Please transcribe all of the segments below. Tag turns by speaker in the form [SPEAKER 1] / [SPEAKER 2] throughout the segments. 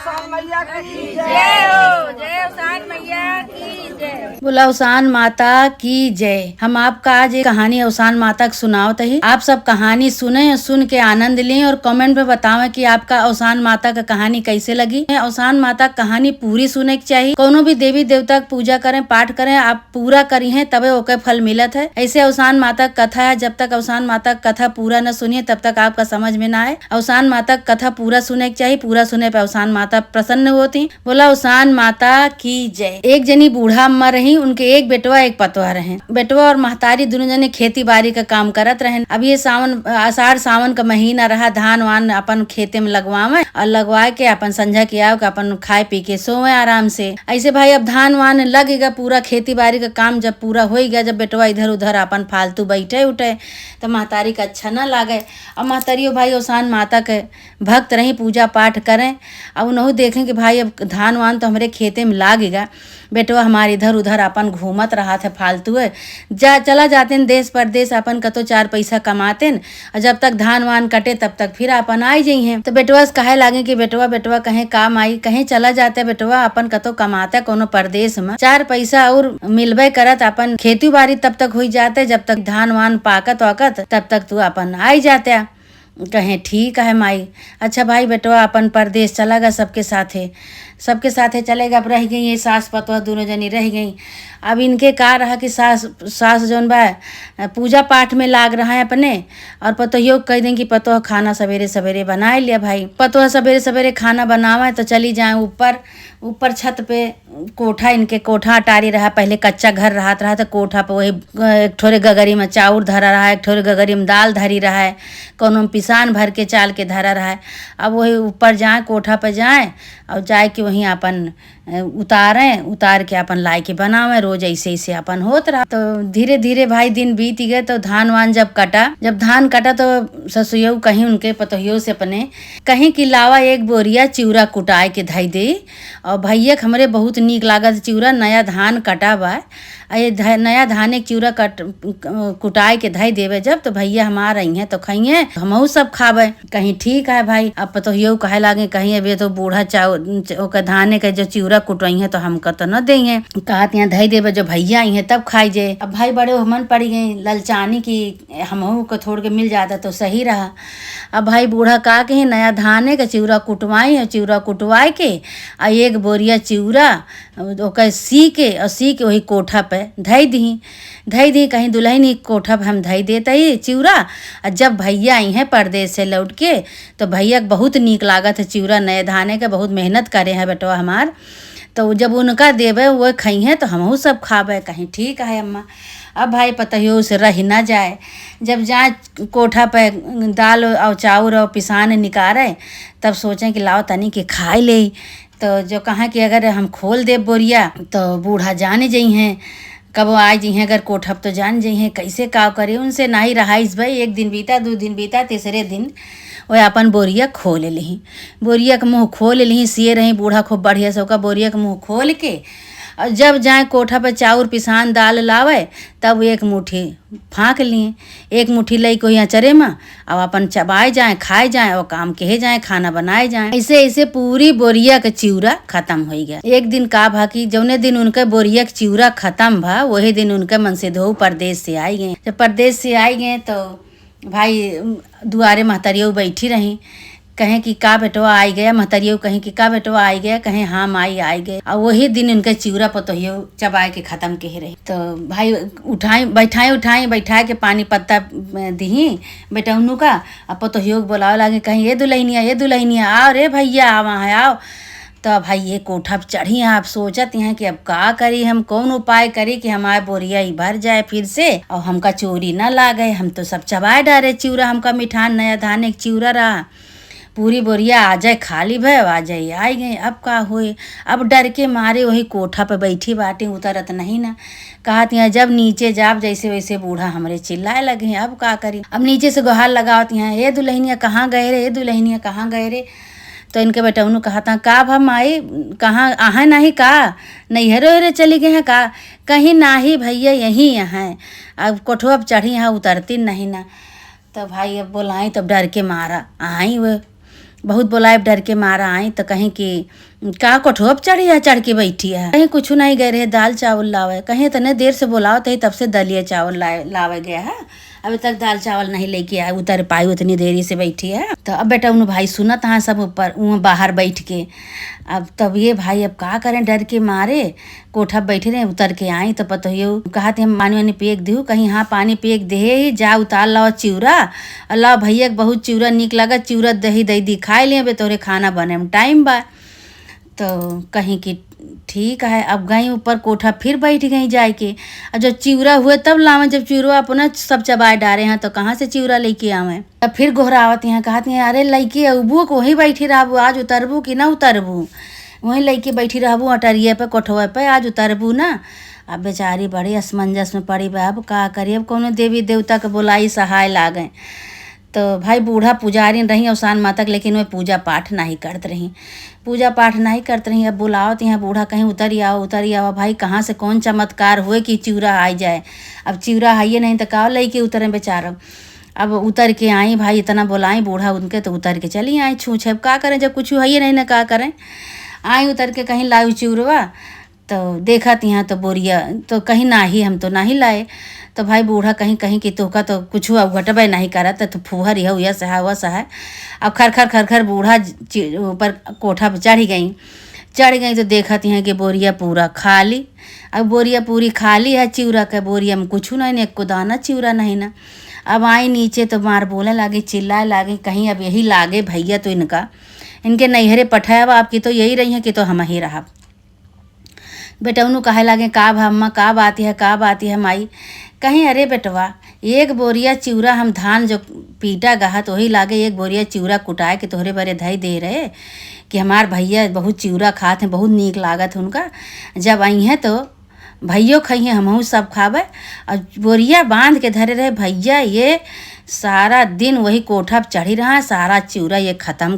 [SPEAKER 1] उषान मैया की जय।
[SPEAKER 2] जय हो, जय उषान मैया की जय।
[SPEAKER 3] बोला उषान माता की जय। हम आपका आज एक कहानी उषान माता की सुनाओ तही। आप सब कहानी सुने, सुन के आनंद लें और कमेंट में बतावें कि आपका उषान माता का कहानी कैसे लगी। उषान माता कहानी पूरी सुने की चाहिए। कोनो भी देवी देवता की पूजा करें, पाठ करें, आप पूरा करी है तबे ओके फल मिलत है। ऐसे उषान माता की कथा है, जब तक उषान माता की कथा पूरा न सुनिए तब तक आपका समझ में ना आए। उषान माता की कथा पूरा सुने की चाहिए, पूरा सुने पे उषान माता प्रसन्न होती। बोला उषान माता की जय। एक जनी बूढ़ा अम्मा रही, उनके एक बेटवा एक पतवा रहे। बेटवा और महतारी दोनों जने खेती बाड़ी का काम करत रहे। अब ये आषाढ़ सावन का महीना रहा, धान वान अपन खेते में लगवावे और लगवा के अपन संझा के आओ के अपन खाए पी के सोवे आराम से। ऐसे भाई अब धान वान लगेगा, पूरा खेती बाड़ी का काम जब पूरा हो गया, जब बेटवा इधर उधर अपन फालतू बैठे उठे तो महतारी का अच्छा न लागे। अब महतारी भाई उषान माता के भक्त रही, पूजा पाठ करें। अब उन्होंने देखें कि भाई अब धान वान तो हमारे खेते में लागेगा, बेटवा हमारे इधर उधर अपन घूमत रहा था फालतू है, चला जाते न देश परदेश अपन कतो चार पैसा कमाते न, और जब तक धान वान कटे तब तक फिर अपन आई जाइ हैं। तो बेटवा से कहे लागे कि बेटवा बेटवा कहीं काम आई, कहीं चला जाते बेटवा अपन कतो कमाते कोनो परदेश में, चार पैसा और मिलबे करत अपन खेती बाड़ी तब तक हो जाते, जब तक धान वान पाकत वाकत तब तक तू अपन आई जाते। कहें ठीक है माई। अच्छा भाई बेटवा अपन परदेश चला गया सबके साथे चलेगा। अब रह गई ये सास पतवा दोनों जनी रह गई। अब इनके का रहा कि सास जौन बा पूजा पाठ में लाग रहा है अपने, और पतोहियो कह दें कि पतोह खाना सवेरे सवेरे बनाए लिया। भाई पतोह सवेरे सवेरे खाना बनावे तो चली जाए ऊपर छत पे। कोठा इनके कोठा अटारी रहा, पहले कच्चा घर रहा तो कोठा पे वही एक ठोरे गगरी में चाउर धरा रहा है, एक ठोरे गगरी में दाल धरी रहा है, कोनो में पिसान भर के चाल के धरा रहा है। अब वही ऊपर जाए, कोठा पे जाए और जाए कि वहीं अपन उतार के अपन लाई के बनावे। रोज ऐसे अपन होत रहा। तो धीरे धीरे भाई दिन बीत गए। तो धान वान जब धान कटा तो ससुयऊ कहीं उनके पतोहियों से अपने कहीं कि लावा एक बोरिया चिउरा कुटाए के धई दे। और भैया हमरे बहुत नीक लागत चिउरा, नया धान कटा बा, ये नया धान एक चिउरा कुटाए के धई देवे जब, तो भैया हमार आई हैं तो खाइए, हमहू सब खावे। कहीं ठीक है भाई। अब पतोहियो कहे लागे कहीं अब ये तो बूढ़ा चाउ धाने के जो चिउरा कुटवाई है तो हमको तो न दे हैं, कहत यहाँ धई देवे जो भैया आई हैं तब खाई जे। अब भाई बड़े मन पड़ी गई ललचानी की हमहू को थोड़ के मिल जाता तो सही रहा। अब भाई बूढ़ा का के नया धाने का चिउरा कुटवाई है, चिउरा कुटवाए के आ एक बोरिया चिउरा ओकर सी के वही कोठा पे धई दी कहीं दुल्हनी कोठा पे हम धई देते ही चिउरा। और जब भैया आई हैं परदेश से लौट के तो भैया के बहुत नीक लागत है चिउरा नए धाने के, बहुत मेहनत करे हैं बेटवा हमार। तो जब उनका देवे वो खाई हैं तो हमहू सब खावे। कहीं ठीक है अम्मा। अब भाई पतोहियो से रह ना जाए, जब जाए कोठा पे दाल और चाउर और पिसान निकाले तब सोचें कि लाओ तनी के खाए ले। तो जो कहा कि अगर हम खोल दे बोरिया तो बूढ़ा जाने जाइ हैं, कब आ जाइ हैं अगर कोठा तो जान जाइ हैं, कैसे काव करे उनसे ना ही रहा। इस भाई एक दिन बीता, 2 दिन बीता, तीसरे दिन वो अपन बोरिया खोल ली, बोरिया का मुँह खोल ली, सिए रही बूढ़ा खूब बढ़िया से ओका बोरिया का मुँह खोल के। और जब जाए कोठा पर चाउर पिसान दाल लावे तब एक मुट्ठी फाँक लिए, एक मुट्ठी लई को यहाँ चरे में अब अपन चबाए जाए, खाए जाए और काम कहे जाए, खाना बनाए जाए। ऐसे पूरी बोरिया का चिउरा खत्म हो गया। एक दिन का भा कि जौने दिन उनके बोरिया का चिउरा खत्म भा वही दिन उनके मन से धो परदेश से आई गए। जब परदेश से आई गए तो भाई दुआरे महतरियो बैठी रही, कहें कि का बेटवा आई गया, महतरियो कहें कि का बेटवा आई गया, कहें हाँ माई आई गए। और वही दिन उनके चिउरा पतोहियो चबाए के खत्म कहे रही। तो भाई बैठाए के पानी पत्ता दी बेटा उन्नू का। अब पतोहियो बोलावे लागे कहीं ये दुल्हनिया आओ रे भैया वहाँ आओ। तो भाई ये कोठा पर चढ़ी हैं। आप सोचत हैं कि अब का करी, हम कौन उपाय करी कि हमारे बोरिया ही भर जाए फिर से और हमका चोरी ना लागे। हम तो सब चबाए डारे चिउरा, हमका मिठान नया धान एक चिउरा रहा, पूरी बोरिया आ जाए खाली भय आ जाए आई गए। अब का होए, अब डर के मारे वही कोठा पे बैठी बाटे, उतरत नहीं ना। कहती हैं जब नीचे जाब जैसे वैसे बूढ़ा हमरे चिल्लाए लगे हैं। अब का करी, अब नीचे से गुहार लगावती हैं, ये दुल्हनिया कहाँ गए रे, ये दुल्हनिया कहाँ गए रे। तो इनके बेटा उन्होंने कहा था का भम आई कहाँ आहे नहीं का नैहरो हेरे चली गए हैं का, कहीं ना ही भैया यहीं हैं। अब कोठवा पर चढ़ी हैं उतरती नहीं ना। तो भाई अब बोलाई तब डर के मारा आई वो बहुत बोलाए डर के मारा आई तो कहीं कि का कोठोप चढ़ी है, चढ़ के बैठी है। कहीं कुछ नहीं गए रहे दाल चावल लावे, कहीं इतने देर से बोलाओ तही तब से दलिया चावल लावे गया है, अभी तक दाल चावल नहीं लेके आए, उतर पाई उतनी देरी से बैठी है। तो अब बेटा उन भाई सुनत हाँ सब ऊपर बाहर बैठ के। अब तब ये भाई अब का करें, डर के मारे कोठा बैठे रहे, उतर के आई तो पता हो कहा थे हम पानी वानी पेक दू, कहीं हाँ पानी पेक दे ही जा, उतार लाओ चिवरा, अल्लाह भैया बहुत चिवरा निक लगा, चिवरा दही दही दी खाए लिए बे तोरे खाना बने में टाइम बा। तो कहीं कि ठीक है। अब गई ऊपर कोठा फिर बैठ गई जाए के, और जब चिवरा हुए तब लावे, जब चिवरा अपना सब चबाए डारे हैं तो कहाँ से चिवरा लेके आवे। अब फिर गोहरावत यहाँ कहती हैं अरे लड़की अबू को वहीं बैठी रहबू, आज उतरबू कि ना उतरबू, वहीं लड़की बैठी रहबू अटरिए पे कोठवे पे, आज उतरबू ना। अब बेचारी बड़ी असमंजस में पड़ी बा, अब का करिए, अब कौन देवी देवता के बोलाई सहाय लागे। तो भाई बूढ़ा पुजारी रही औसान माता के, लेकिन वे पूजा पाठ नहीं करते रही, पूजा पाठ नहीं करते रही। अब बुलाओ तो यहाँ बूढ़ा कहीं उतर आओ भाई, कहाँ से कौन चमत्कार हुए कि चिवरा आ जाए। अब चिवरा आइए नहीं तो का लई के उतरे बेचारा। अब उतर के आई भाई, इतना बुलाई बूढ़ा उनके तो उतर के चली आई, छू छेप का करें जब कुछ है नहीं ना का करें। आई उतर के कहीं लाऊ चिवरवा तो देखा यहाँ तो बोरिया तो कहीं ना ही, हम तो ना ही लाए। तो भाई बूढ़ा कहीं कहीं कि तोका तो कुछ घटबे नहीं करा, तो फूहर यह हुआ सहा हुआ सहा। अब खर बूढ़ा ऊपर कोठा पर चढ़ गई तो देखा हैं कि बोरिया पूरा खाली। अब बोरिया पूरी खाली है, चिवरा के बोरिया में कुछ नहीं, एक को दाना चिवरा नहीं ना। अब आई नीचे तो मार बोले लागे, चिल्लाए लागे, कहीं अब यही लागे भैया तो इनके नैहरे पठाया आपकी तो यही रही है कि तो हम ही रहा। बेटा उन्होंने कहे लागे का अम्मा का बात है माई, कहीं अरे बेटवा एक बोरिया चिवरा हम धान जो पीटा गहा तो वही लागे एक बोरिया चिवरा कुटाए के तोहरे बरे धई दे रहे कि हमार भैया बहुत चिवरा खाते हैं, बहुत नीक लागत उनका, जब आई हैं तो भैया खाइए हमहू सब खावे। और बोरिया बांध के धरे रहे भैया, ये सारा दिन वही कोठा पर चढ़ी रहा, सारा चिवरा ये ख़त्म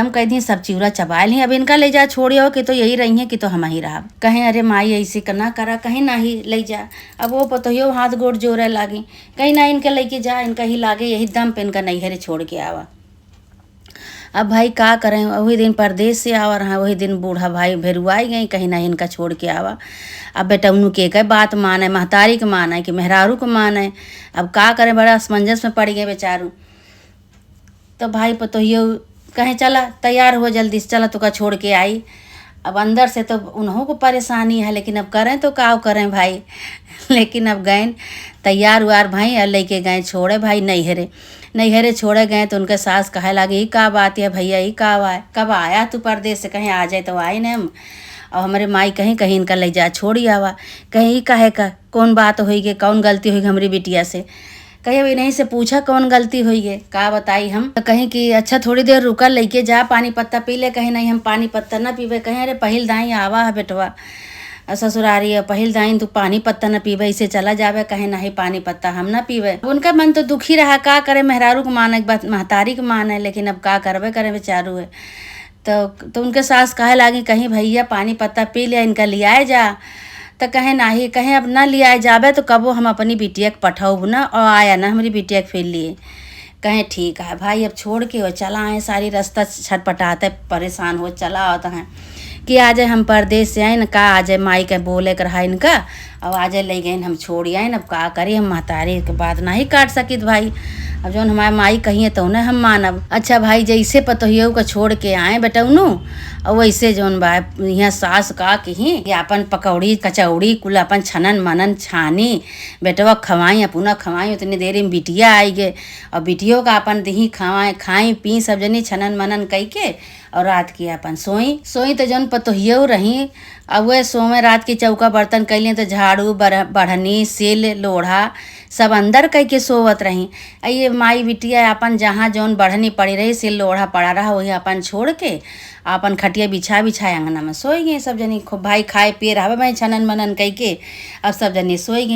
[SPEAKER 3] कर दी, सब चिवरा चबाए ली। अब इनका ले जा छोड़ियो कि तो यही रही है कि तो हम ही रहा। कहीं अरे माई ऐसे ना करा, कहीं ना ही ले जा। अब वो पतोहियो हाथ गोड़ जोड़े लागी, कहीं ना इनके लेके जा, इनका ही लागे यही दम पे इनका नैहरे छोड़ के आवा। अब भाई का करें, वही दिन परदेश से आवा रहा, वही दिन बूढ़ा भाई भेरुआई गई, कहीं ना इनका छोड़ के आवा। अब बेटा उन्हों के बात माने, महतारी के माने कि मेहरारू को माने, अब का करें, बड़ा असमंजस में पड़ गए बेचारू। तो भाई पतोहियो कहें चला तैयार हो जल्दी से, चला तुका छोड़ के आई। अब अंदर से तो उन्हों को परेशानी है, लेकिन अब करें तो का करें भाई। लेकिन अब गए तैयार हुआर भाई, और लेके गए छोड़े भाई नैहरे छोड़े गए। तो उनके सास कहे लगे ये का बात है भैया, ये कब आया तू परदेश से, कहीं आ जाए तो आए न हम। और हमारे माई कहीं इनका ले जा छोड़ी आवा, कहीं कहे का कौन बात होगी, कौन गलती होगी हमारी बिटिया से, कहीं अब इन्हीं से पूछा कौन गलती हुई है, का बताई हम। तो कहीं कि अच्छा थोड़ी देर रुका, लेके जा पानी पत्ता पी ले, कहीं नहीं हम पानी पत्ता ना पीवे, कहीं अरे पहिल दाई आवा है बेटवा ससुरारी है, पहिल दाई तू पानी पत्ता न पीवे, इसे चला जावे, कहीं नहीं पानी पत्ता हम ना पीवे। उनका मन तो दुखी रहा, का करे, मेहरारू को मान एक बात महतारी को मान है, लेकिन अब का करवे करे बेचारू है। तो उनके सास कहे लागी कहीं भैया पानी पत्ता पी लिया, इनका लियाए जा। तो कहे नाही, कहे अब ना लिया जाबे तो कबो हम अपनी बिटिया के पठाऊ ना, और आया ना हमारी बिटिया के फिर लिए। कहे ठीक है भाई, अब छोड़ के हो चला आए, सारी रास्ता छटपटाते परेशान हो चला आता है कि आ जाए हम परदेश से आए न, का आ जाए माई के बोले कर रहा इनका, अब आ जाए ले गए हम छोड़ आए न। अब का करी, हम महतारी के बात नहीं काट सकित भाई, अब जो हमारे माई कहिए तो उन्हें हम मानब। अच्छा भाई जैसे पतोहियो को छोड़ के आए बेटा उन्हों, और वैसे जौन बा यहाँ सास का कहीं अपन पकौड़ी कचौड़ी कुल अपन छनन मनन छानी बेटवा खवाई, अपना खवाई, उतनी देर में बिटिया आई गए, और बिटियों का अपन दही खाई पी सब जनी छनन मनन कई के, और रात की अपन सोई तो जौन पतोहियो रही। अब वह सोमे रात की चौका बर्तन कैलिए तो झाड़ू बढ़नी सिल लोढ़ा सब अंदर कह के सोवत रही। ये माई बिटिया अपन जहाँ जौन बढ़नी पड़ी रही, सिल लोढ़ा पड़ा रहा, वही अपन छोड़ के अपन खटिया बिछाए अंगना में सोई गई सब जनी। खूब भाई खाए पिए रहा भाई छनन मनन कह के, अब सब जनी सोई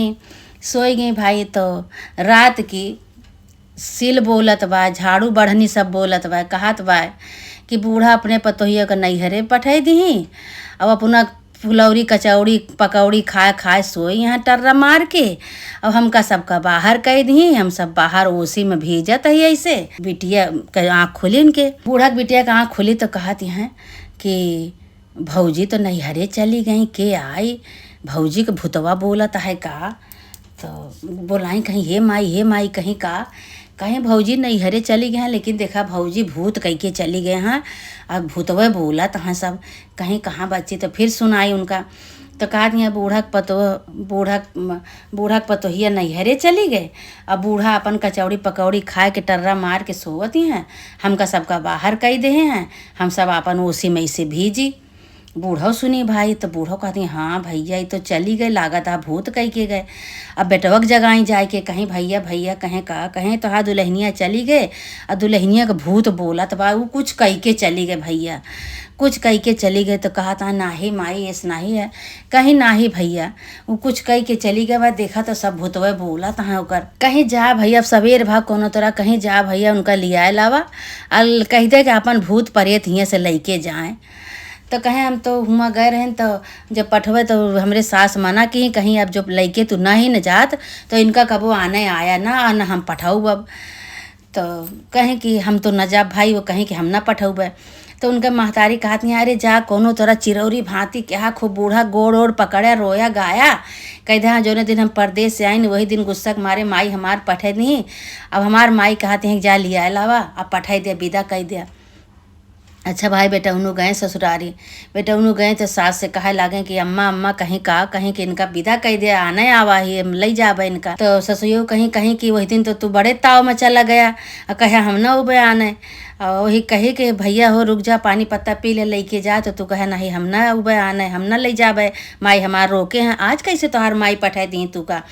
[SPEAKER 3] गई भाई। तो रात की सिल बोलत बा, झाड़ू बढ़नी सब बोलत बा, कहत बा कि बूढ़ा अपने पतोहिया के नैहरे पठाई दी, अब अपना फुलौरी कचौड़ी पकौड़ी खाए खाए सोई यहाँ टर्रा मार के। अब हमका सबका बाहर कह दी, हम सब बाहर ओसी में भेजत है। ऐसे बिटिया के आँख खुली, इनके बूढ़ा बिटिया का आँख खुली तो कहती हैं कि भौजी तो नैहरे चली गई, के आई भौजी के भूतवा बोलत है का। तो बोलाई कहीं हे माई कहीं का, कहीं भौजी नैहरे चली गए हैं, लेकिन देखा भौजी भूत कह के चली गए हैं। अब भूतवे बोलत हैं सब, कहीं कहाँ बच्ची। तो फिर सुनाई उनका, तो कहा दिया बूढ़ा पतोहिया नैहरे चली गए। अब बूढ़ा अपन कचौड़ी पकौड़ी खाए के टर्रा मार के सोवत ही हैं। हमका सबका बाहर कह दे हैं, हम सब अपन उसी में से भीजी। बूढ़ो सुनी भाई, तो बूढ़ो कहती हाँ भैया ये तो चली गए, लागत आ भूत कह के गए। अब बेटवक जगाई जाए के कहीं भैया कहें का, कहें तो हाँ दुल्हनिया चली गए और दुल्हनिया का भूत बोला तो बा वो कुछ कह के चली गए भैया, कुछ कह के चली गए। तो कहा था नाही माई ऐसा नहीं है, कहीं नाही भैया वो कुछ कह के चली गए। बा देखा तो सब भूतवे बोला तहाँ ओकर, कहीं जा भैया सवेर भाग कोनो तरह कहीं जा भैया उनका लियाए लावा और कह दे कि अपन भूत प्रेत हियाँ से लेके जाएँ। तो कहें हम तो हुआ गए रहें, तो जब पठवे तो हमरे सास मना की कहीं अब जब लइके तू ना ही न जात तो इनका कबो आने आया ना न हम पठाऊ। अब तो कहें कि हम तो न जा भाई, वो कहें कि हम ना पठौबे। तो उनका महतारी कहती अरे जा कोनो तरह चिरौरी भांति क्या खूब बूढ़ा गोड़ ओड़ पकड़ा रोया गाया। कह दे हाँ जो दिन हम परदेश से आई वही दिन गुस्सा के मारे माई हमार पठे नहीं। अब हमार माई कहती हैं जा लिया लावा, अब पठाई दे विदा कह दिया। अच्छा भाई बेटा उन्हों गए ससुरारी, बेटा उन्हों गए तो सास से कहे लागे कि अम्मा कहीं का, कहीं कि इनका विदा कह दे आने आवा ही ले जाबे इनका। तो ससुयो कहीं कि वही दिन तो तू बड़े ताव में चला गया और कहे हम ना उबे आने। और वही कहे कि भैया हो रुक जा पानी पत्ता पी ले लेके जा, तो तू कहे नहीं हम ना उबे आने, हम ना ले जाबे, माई हमार रोके हैं। आज कैसे तोहार माई पठाई दी तू का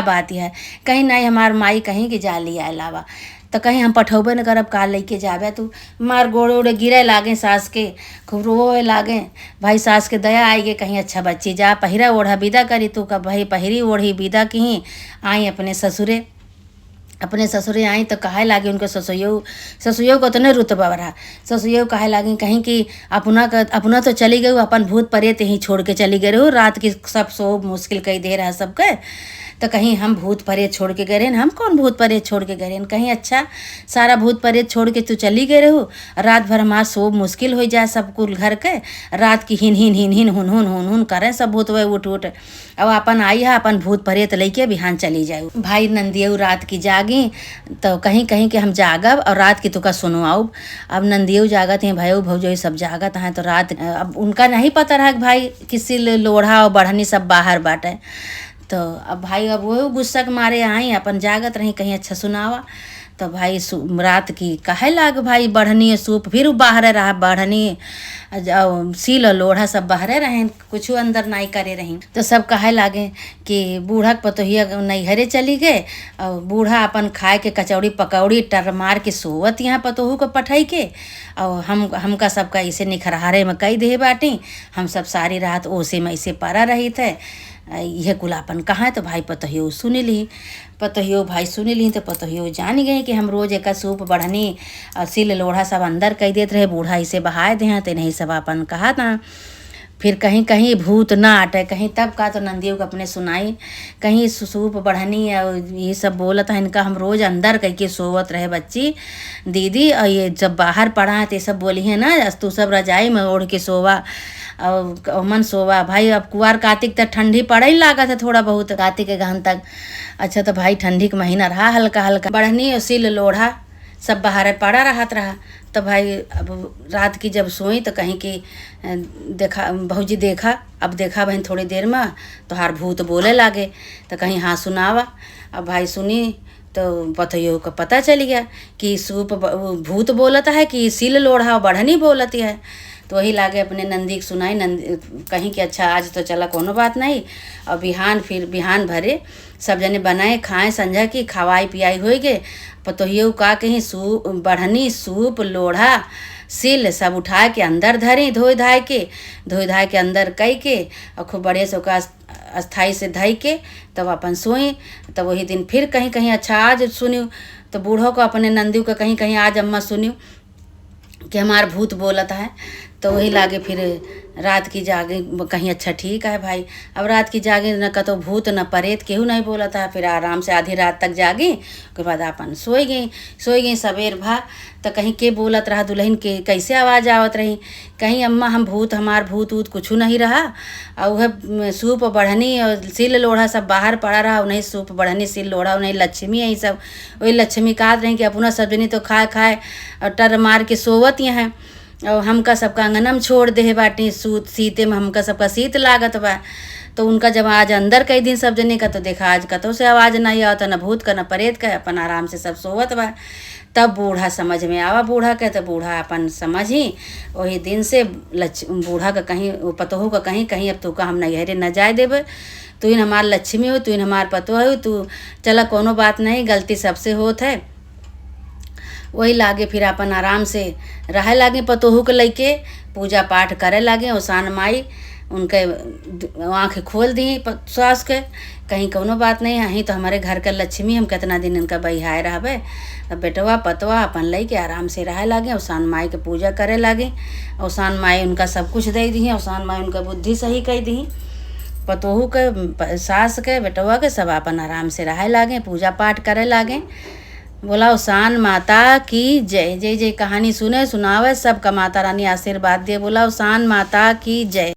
[SPEAKER 3] बात है। कहीं नहीं हमार माई कहीं कि जा लिया अलावा, तो कहीं हम पठौबे न करब का लेके जाबे। तू मार गोड़े ओड़े गिरे लागे सास के, खूब रोए लागे भाई सास के दया आई गे कहीं अच्छा बच्ची जा पहिरा ओढ़ा विदा करी। तू का भाई पहिरी ओढ़ी विदा की आई अपने ससुरे आई। तो कहे लागे उनको ससुयो को तो नहीं रुतबा रहा, ससुयो कहे लागे कहीं कि अपना तो चली गई अपन भूत प्रेत यहीं छोड़ के चली गई रहू, रात की सब सो मुश्किल कही दे रहा सबके। तो कहीं हम भूत प्रेत छोड़ के गए रहे, हम कौन भूत प्रेत छोड़ के गए रहे। कहीं अच्छा सारा भूत प्रेत छोड़ के तू चली गए रहू, रात भर हमारा सो मुश्किल हो जाए सब कुल घर के, रात की हिन हुन करें सब भूत वे उठ अब अपन आई है अपन भूत प्रेत लेके बिहान चली जाए। भाई नंदियो रात की जागी, तो कहीं कि हम जागब और रात की तुका सुनवाऊ। अब नंदियो जागत हैं भाई भौजो सब जागत हैं। तो रात अब उनका नहीं पता रहा कि भाई किसी लोढ़ा और बढ़नी सब बाहर बाटे। तो अब भाई अब वो गुस्सा के मारे आई अपन जागत रही कहीं अच्छा सुनावा। तो भाई रात की कहे लाग भाई बढ़नी सूप फिर बाहर रहा, बढ़नी सील लोढ़ा सब बाहरे रहे, कुछ अंदर नहीं करे रही। तो सब कहे लागे कि बूढ़ा पतोहिया नैहरे चली गए और बूढ़ा अपन खाए के कचौड़ी पकौड़ी टर मार के सोवत यहाँ पतोहू को पठाई के। और हमका सबका इसे निखरहारे में कई दे बाटी, हम सब सारी रात ओसे में इसे परा रही थे यह कुलापन कहाँ है। तो भाई पतोहियो सुनी ली, तो पतोहियो जान गए कि हम रोज एक सूप बढ़नी और सिल लोढ़ा सब अंदर कह देते रहे, बूढ़ा इसे बहाए दे हैं तो नहीं सब अपन कहा था। फिर कहीं भूत ना आटे कहीं तब का। तो नंदियों को अपने सुनाई कहीं सूप बढ़नी और ये सब बोलत है इनका हम रोज अंदर कह के सोवत रहे बच्ची दीदी। और ये जब बाहर पड़ा है तो सब बोली है ना तू सब रजाई में ओढ़ के सोवा और मन सोवा। भाई अब कुआर कार्तिक तक ठंडी पड़ा ही लागत है थोड़ा बहुत कार्तिक के गहन तक। अच्छा तो भाई ठंडी का महीना रहा हल्का बढ़नी और सिल लोढ़ा सब बाहर पड़ा रहा। तो भाई अब रात की जब सोई तो कहीं कि देखा भौजी अब देखा बहन थोड़ी देर में तो हार भूत बोले लागे। तो कहीं हाँ सुनावा। अब भाई सुनी तो पतोहियो को पता चल गया कि सूप भूत बोलता है कि सिल लोढ़ा बढ़नी बोलती है। तो वही लागे अपने नंदी को सुनाई, कहीं कि अच्छा आज तो चला कोनो बात नहीं। और बिहान भरे सब जने बनाए खाए संझा की खवाई पियाई हो गए। पतोहियो का कहीं बढ़नी सूप लोढ़ा सिल सब उठा के अंदर धरी धोए धाय के अंदर कई के और खूब बड़े से ओका अस्थाई से धई के तब अपन सोई। तब वही दिन फिर कहीं अच्छा आज सुन्यू तो बूढ़ों को अपने नंदी को कहीं आज अम्मा सुन्यू कि हमार भूत बोलता है। तो वही लागे फिर रात की जागे कहीं अच्छा ठीक है भाई। अब रात की जागे न कतो भूत न प्रेत केहू नहीं बोला था। फिर आराम से आधी रात तक जागी, उसके बाद अपन सोई गई सवेर भा। तो कहीं के बोलत रहा दुल्हन के कैसे आवाज़ आवत रही, कहीं अम्मा हम भूत हमार भूत ऊत कुछ नहीं रहा। और वह सूप बढ़नी और सिल लोढ़ा सब बाहर पड़ा रहा, उन्हें सूप बढ़नी सिल लोढ़ा उन्हें लक्ष्मी यही सब वही लक्ष्मी कहत रही कि अपना सब जनी तो खाए और टर मार के सोवत यहाँ। और हमका सबका अंगनम छोड़ दे बाटी सूत सीते में हमका सबका शीत लागत बा। तो उनका जब आज अंदर कई दिन सब जने का तो देखा आज कतो से आवाज़ नहीं आवता, न भूत का न प्रेत का, अपन आराम से सब सोवत बा। तब बूढ़ा समझ में आवा, बूढ़ा के तो बूढ़ा अपन समझ ही वही दिन से बूढ़ा का कहीं पतोहू का कहीं अब तू का हम नैहरे न जाए देवे, तू इन हमार लक्ष्मी हो, तू इन हमार पतो हो, तू चला कोनो बात नहीं, गलती सबसे होत है। वही लागे फिर अपन आराम से रहे लागे, पतोहू के लैके पूजा पाठ करे लागे। ओसान माई उनके आँखें खोल दी सास के, कहीं कोनो बात नहीं है तो हमारे घर का लक्ष्मी, हम कितना दिन इनका बहिहाए रहबे। अब बेटवा पतवा अपन लई के आराम से रहे लागे, ओसान माई के पूजा करे लागे। ओसान माई उनका सब कुछ दे दी, ओसान माई उनका बुद्धि सही कह दी। पतोहू के सास के बेटवा के सब अपन आराम से रहे लागे, पूजा पाठ करे लागे। बोला ओसान माता की जय। जय जय कहानी सुने सुनावे सबका माता रानी आशीर्वाद दिए। बोला ओसान माता की जय।